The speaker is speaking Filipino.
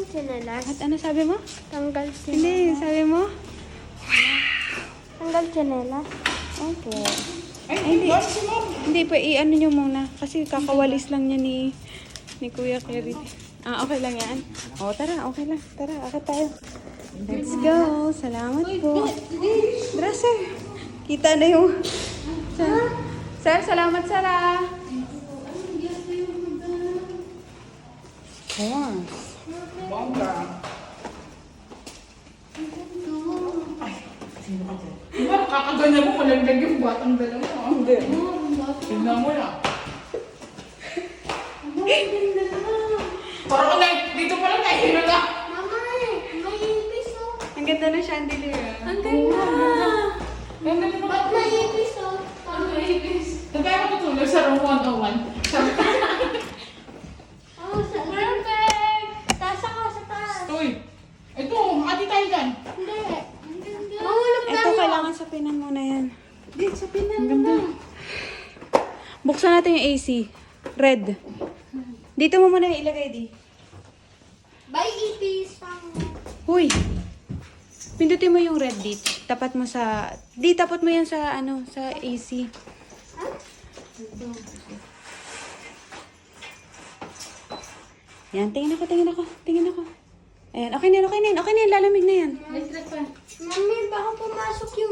tsinelas. At ano sabi mo? Tanggal Hindi, tsinelas. sabi mo? Tanggal tsinelas. Opo. Ay, hindi. si Mom. Hindi pa, i-ano nyo muna. Kasi kakawalis lang niya ni Kuya Kerry. Ah, okay lang yan. O, tara, okay lang. Tara, akit tayo. Let's go. Salamat po. Tara, sir. Kita na yung... Sir, salamat, sir, ah. Of course. Bongga. Di ba kakaganyan mo malagdag yung batang dalawa? Hindi. Tignan mo na. Parang like, dito pala nahihilo na. Mama, may ipis oh. Ang ganda ng chandelier, ah. Ang ganda. Ang ganda naman. Ba't may ipis oh? Ang ipis. Nagkaya ko tutulog sa room 101. Oh, perfect! Tasa ka sa taas. Uy, ito, ati tayo dyan. Hindi. Mahulog Ito, tayo. kailangan sapin muna yan. Di, sabihin Ang ganda. Buksan natin yung AC. Red. Dito mo muna ilagay, di. May ipis pang... Huy! Pindutin mo yung red dito. Tapat mo sa... Di, tapat mo yan sa, ano, sa AC. Yan, tingin ako, tingin ako, tingin ako. Ayan, okay na yan, okay na yan, okay na yan, lalamig na yan. Mami, baka pumasok yung